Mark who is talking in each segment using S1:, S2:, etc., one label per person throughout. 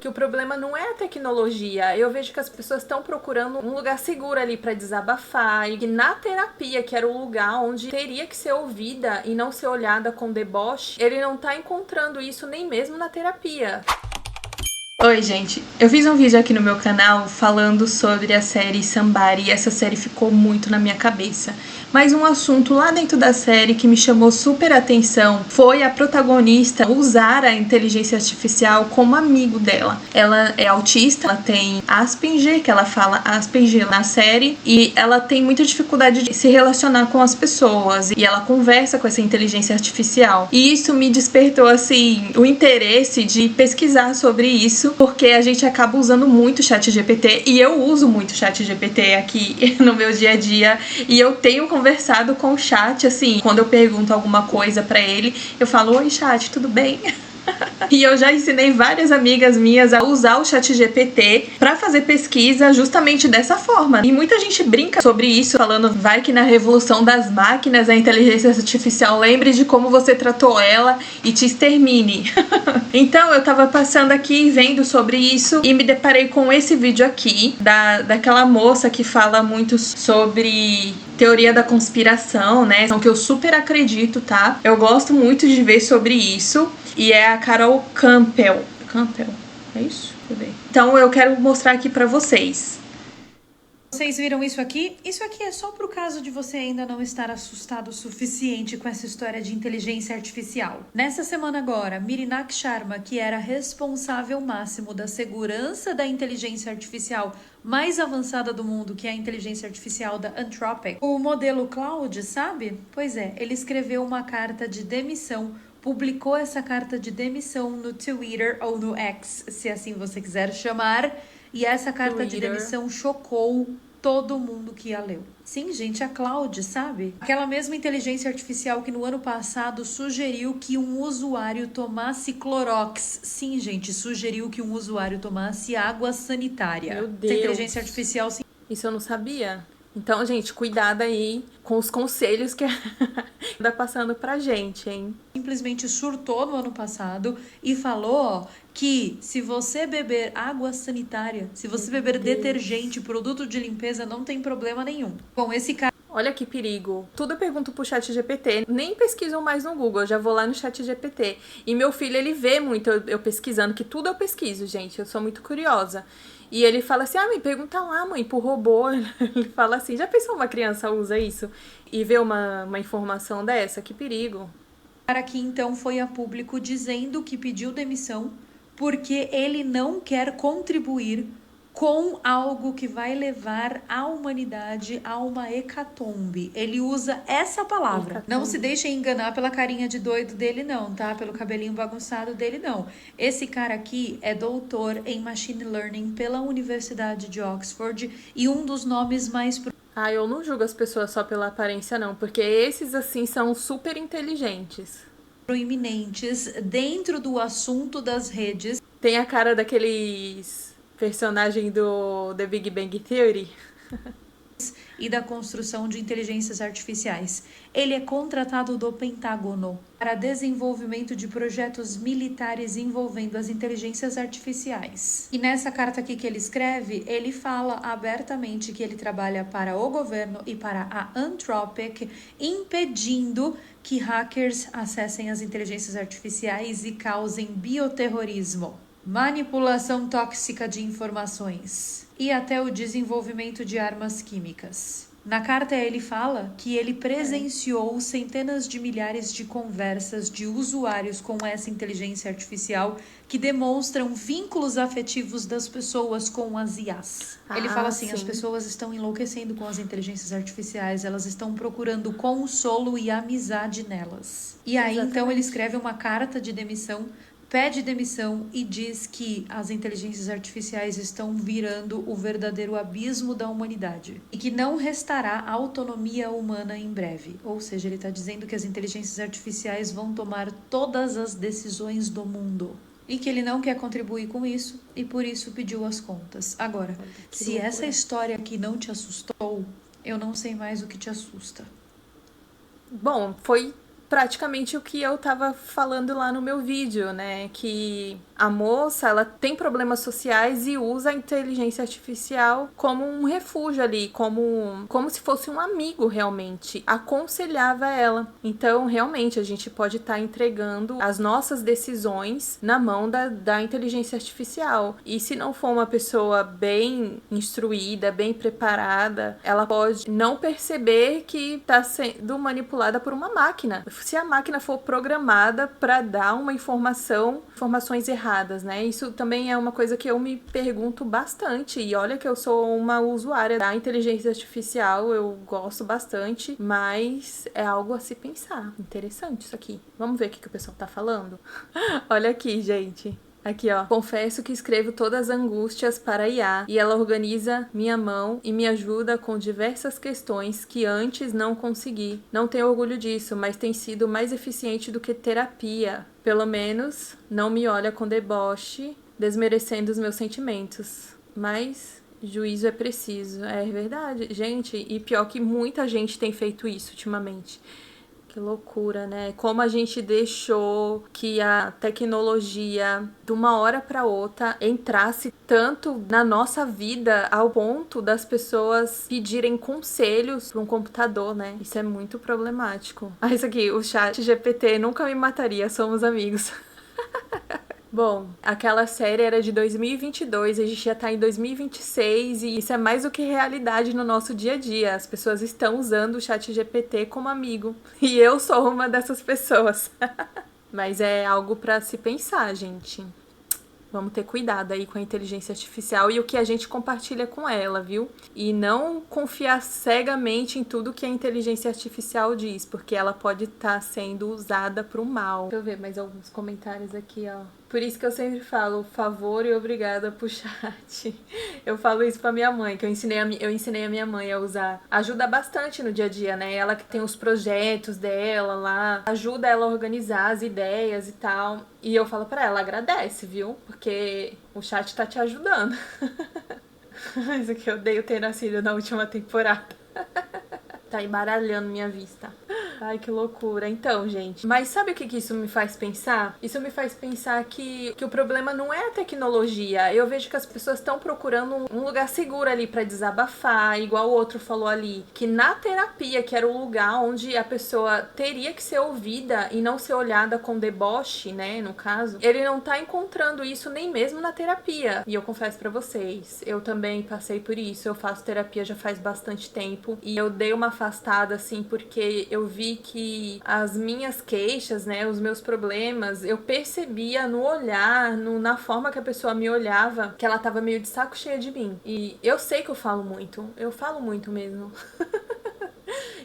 S1: Que o problema não é a tecnologia. Eu vejo que as pessoas estão procurando um lugar seguro ali para desabafar. E na terapia, que era o lugar onde teria que ser ouvida e não ser olhada com deboche, ele não tá encontrando isso nem mesmo na terapia.
S2: Oi, gente. Eu fiz um vídeo aqui no meu canal falando sobre a série Somebody e essa série ficou muito na minha cabeça. Mas um assunto lá dentro da série que me chamou super atenção foi a protagonista usar a inteligência artificial como amigo dela. Ela é autista, ela tem Asperger, que ela fala Asperger na série, e ela tem muita dificuldade de se relacionar com as pessoas, e ela conversa com essa inteligência artificial. E isso me despertou, assim, o interesse de pesquisar sobre isso, porque a gente acaba usando muito o ChatGPT, e eu uso muito o ChatGPT aqui no meu dia a dia, e eu tenho conversado com o chat, assim, quando eu pergunto alguma coisa pra ele, eu falo, oi chat, tudo bem? E eu já ensinei várias amigas minhas a usar o ChatGPT para fazer pesquisa justamente dessa forma. E muita gente brinca sobre isso, falando vai que na revolução das máquinas a inteligência artificial lembre de como você tratou ela e te extermine. Então eu tava passando aqui vendo sobre isso e me deparei com esse vídeo aqui daquela moça que fala muito sobre teoria da conspiração, né? Que eu super acredito, tá? Eu gosto muito de ver sobre isso. E é a Carol Campbell. Campbell, é isso? Deixa eu ver. Então eu quero mostrar aqui pra vocês.
S3: Vocês viram isso aqui? Isso aqui é só pro caso de você ainda não estar assustado o suficiente com essa história de inteligência artificial. Nessa semana agora, Mirinak Sharma, que era responsável máximo da segurança da inteligência artificial mais avançada do mundo, que é a inteligência artificial da Anthropic, o modelo Claude, sabe? Pois é, ele escreveu uma carta de demissão, publicou essa carta de demissão no Twitter ou no X, se assim você quiser chamar, e essa carta de demissão chocou todo mundo que a leu. Sim, gente, a Claude, sabe? Aquela mesma inteligência artificial que no ano passado sugeriu que um usuário tomasse Clorox. Sim, gente, sugeriu que um usuário tomasse água sanitária.
S1: Meu Deus.
S3: Essa inteligência artificial...
S1: Isso eu não sabia. Então, gente, cuidado aí com os conselhos que anda passando pra gente, hein?
S3: Simplesmente surtou no ano passado e falou que se você beber água sanitária, se você beber detergente, produto de limpeza, não tem problema nenhum. Bom, esse cara...
S1: Olha que perigo. Tudo eu pergunto pro ChatGPT. Nem pesquiso mais no Google, eu já vou lá no ChatGPT. E meu filho, ele vê muito eu pesquisando, que tudo eu pesquiso, gente. Eu sou muito curiosa. E ele fala assim, me pergunta lá, mãe, pro robô. Ele fala assim, já pensou uma criança usa isso? E vê uma informação dessa? Que perigo.
S3: O cara aqui, então, foi a público dizendo que pediu demissão porque ele não quer contribuir com algo que vai levar a humanidade a uma hecatombe. Ele usa essa palavra. Hecatombe. Não se deixem enganar pela carinha de doido dele não, tá? Pelo cabelinho bagunçado dele não. Esse cara aqui é doutor em Machine Learning pela Universidade de Oxford e um dos nomes mais...
S1: eu não julgo as pessoas só pela aparência não, porque esses assim são super inteligentes.
S3: Proeminentes dentro do assunto das redes.
S1: Tem a cara daqueles... personagem do The Big Bang Theory.
S3: E da construção de inteligências artificiais. Ele é contratado do Pentágono para desenvolvimento de projetos militares envolvendo as inteligências artificiais. E nessa carta aqui que ele escreve, ele fala abertamente que ele trabalha para o governo e para a Anthropic, impedindo que hackers acessem as inteligências artificiais e causem bioterrorismo, manipulação tóxica de informações e até o desenvolvimento de armas químicas. Na carta ele fala que ele presenciou centenas de milhares de conversas de usuários com essa inteligência artificial que demonstram vínculos afetivos das pessoas com as IAs. Ele fala assim, as pessoas estão enlouquecendo com as inteligências artificiais, elas estão procurando consolo e amizade nelas. E aí, então, ele escreve uma carta de demissão, pede demissão e diz que as inteligências artificiais estão virando o verdadeiro abismo da humanidade e que não restará autonomia humana em breve. Ou seja, ele está dizendo que as inteligências artificiais vão tomar todas as decisões do mundo e que ele não quer contribuir com isso e por isso pediu as contas. Agora, se essa história aqui não te assustou, eu não sei mais o que te assusta.
S1: Bom, foi praticamente o que eu tava falando lá no meu vídeo, né? Que A moça, ela tem problemas sociais e usa a inteligência artificial como um refúgio ali, como se fosse um amigo realmente. Aconselhava ela. Então, realmente, a gente pode estar entregando as nossas decisões na mão da inteligência artificial. E se não for uma pessoa bem instruída, bem preparada, ela pode não perceber que está sendo manipulada por uma máquina. Se a máquina for programada para dar uma informações erradas, né? Isso também é uma coisa que eu me pergunto bastante. E olha que eu sou uma usuária da inteligência artificial, eu gosto bastante, mas é algo a se pensar. Interessante isso aqui. Vamos ver o que o pessoal tá falando? Olha aqui, gente. Aqui, ó. Confesso que escrevo todas as angústias para a IA e ela organiza minha mão e me ajuda com diversas questões que antes não consegui. Não tenho orgulho disso, mas tem sido mais eficiente do que terapia. Pelo menos não me olha com deboche, desmerecendo os meus sentimentos. Mas juízo é preciso. É verdade, gente. E pior que muita gente tem feito isso ultimamente. Que loucura, né? Como a gente deixou que a tecnologia, de uma hora para outra, entrasse tanto na nossa vida ao ponto das pessoas pedirem conselhos para um computador, né? Isso é muito problemático. Ah, isso aqui, o chat GPT nunca me mataria, somos amigos. Bom, aquela série era de 2022, a gente já tá em 2026 e isso é mais do que realidade no nosso dia a dia. As pessoas estão usando o chat GPT como amigo e eu sou uma dessas pessoas. Mas é algo pra se pensar, gente. Vamos ter cuidado aí com a inteligência artificial e o que a gente compartilha com ela, viu? E não confiar cegamente em tudo que a inteligência artificial diz, porque ela pode estar sendo usada pro mal. Deixa eu ver mais alguns comentários aqui, ó. Por isso que eu sempre falo favor e obrigada pro chat. Eu falo isso pra minha mãe, que eu ensinei a minha mãe a usar. Ajuda bastante no dia a dia, né? Ela que tem os projetos dela lá, ajuda ela a organizar as ideias e tal. E eu falo pra ela, agradece, viu? Porque o chat tá te ajudando. Isso aqui eu odeio ter nascido na última temporada. Tá embaralhando minha vista. Ai, que loucura. Então, gente, mas sabe o que isso me faz pensar? Isso me faz pensar que o problema não é a tecnologia. Eu vejo que as pessoas estão procurando um lugar seguro ali pra desabafar, igual o outro falou ali, que na terapia, que era o lugar onde a pessoa teria que ser ouvida e não ser olhada com deboche, né, no caso, ele não tá encontrando isso nem mesmo na terapia. E eu confesso pra vocês, eu também passei por isso. Eu faço terapia já faz bastante tempo e eu dei uma afastada, assim, porque eu vi que as minhas queixas, né, os meus problemas, eu percebia no olhar, na forma que a pessoa me olhava, que ela tava meio de saco cheio de mim. E eu sei que eu falo muito mesmo.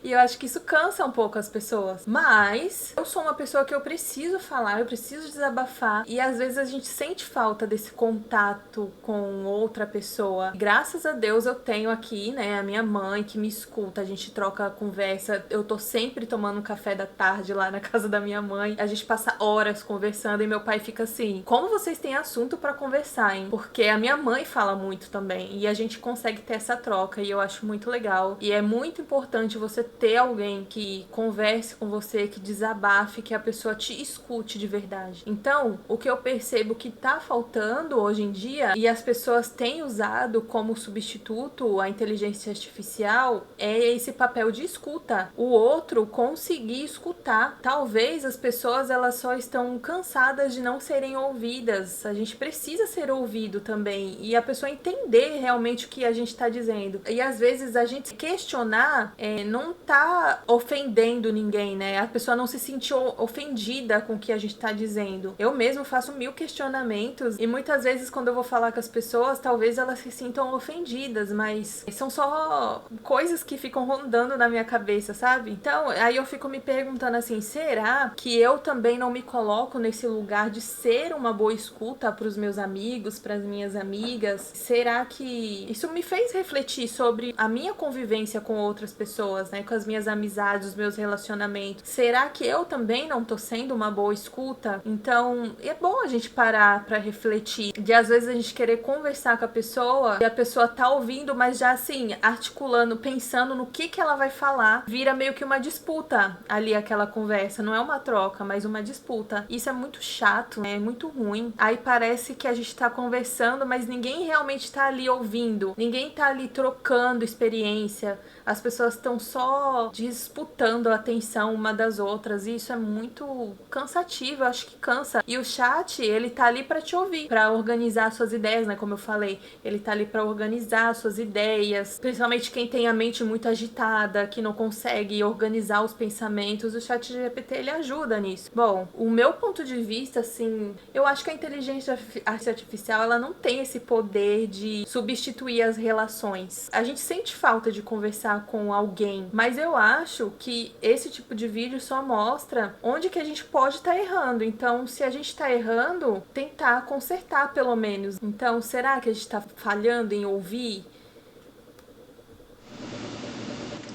S1: E eu acho que isso cansa um pouco as pessoas. Mas eu sou uma pessoa que eu preciso falar, eu preciso desabafar. E às vezes a gente sente falta desse contato com outra pessoa. Graças a Deus eu tenho aqui, né, a minha mãe que me escuta. A gente troca conversa. Eu tô sempre tomando um café da tarde lá na casa da minha mãe. A gente passa horas conversando e meu pai fica assim: como vocês têm assunto pra conversar, hein? Porque a minha mãe fala muito também. E a gente consegue ter essa troca. E eu acho muito legal. E é muito importante você ter alguém que converse com você, que desabafe, que a pessoa te escute de verdade. Então, o que eu percebo que tá faltando hoje em dia, e as pessoas têm usado como substituto a inteligência artificial, é esse papel de escuta. O outro conseguir escutar. Talvez as pessoas, elas só estão cansadas de não serem ouvidas. A gente precisa ser ouvido também. E a pessoa entender realmente o que a gente tá dizendo. E às vezes a gente questionar não tá ofendendo ninguém, né? A pessoa não se sentiu ofendida com o que a gente tá dizendo. Eu mesmo faço 1000 questionamentos e muitas vezes quando eu vou falar com as pessoas, talvez elas se sintam ofendidas, mas são só coisas que ficam rondando na minha cabeça, sabe? Então, aí eu fico me perguntando assim, será que eu também não me coloco nesse lugar de ser uma boa escuta pros meus amigos, pras minhas amigas? Será que isso me fez refletir sobre a minha convivência com outras pessoas, né? com as minhas amizades, os meus relacionamentos? Será que eu também não tô sendo uma boa escuta? Então, é bom a gente parar pra refletir. De às vezes a gente querer conversar com a pessoa e a pessoa tá ouvindo, mas já assim, articulando, pensando no que ela vai falar, vira meio que uma disputa ali aquela conversa. Não é uma troca, mas uma disputa. Isso é muito chato, né? É muito ruim. Aí parece que a gente tá conversando, mas ninguém realmente tá ali ouvindo. Ninguém tá ali trocando experiência. As pessoas estão só disputando a atenção uma das outras. E isso é muito cansativo, eu acho que cansa. E o chat, ele tá ali pra te ouvir, pra organizar suas ideias, né? Como eu falei, ele tá ali pra organizar suas ideias. Principalmente quem tem a mente muito agitada, que não consegue organizar os pensamentos, o chat GPT, ele ajuda nisso. Bom, o meu ponto de vista, assim, eu acho que a inteligência artificial, ela não tem esse poder de substituir as relações. A gente sente falta de conversar com alguém, mas eu acho que esse tipo de vídeo só mostra onde que a gente pode estar errando. Então, se a gente está errando, tentar consertar pelo menos. Então, será que a gente está falhando em ouvir?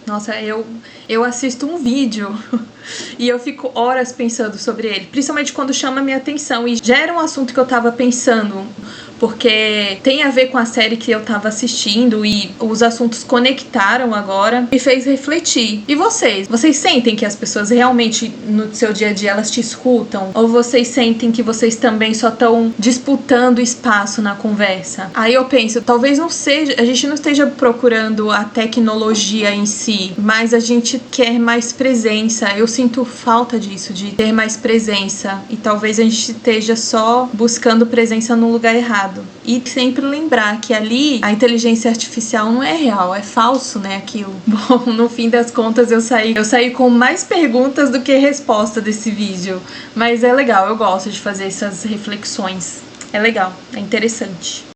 S2: Nossa, eu assisto um vídeo e eu fico horas pensando sobre ele, principalmente quando chama a minha atenção e gera um assunto que eu tava pensando, porque tem a ver com a série que eu tava assistindo e os assuntos conectaram agora e fez refletir. E vocês? Vocês sentem que as pessoas realmente no seu dia a dia elas te escutam? Ou vocês sentem que vocês também só estão disputando espaço na conversa? Aí eu penso, talvez não seja, a gente não esteja procurando a tecnologia em si, mas a gente quer mais presença. Eu sinto falta disso, de ter mais presença. E talvez a gente esteja só buscando presença no lugar errado. E sempre lembrar que ali a inteligência artificial não é real, é falso, né, aquilo. Bom, no fim das contas eu saí com mais perguntas do que resposta desse vídeo. Mas é legal, eu gosto de fazer essas reflexões. É legal, é interessante.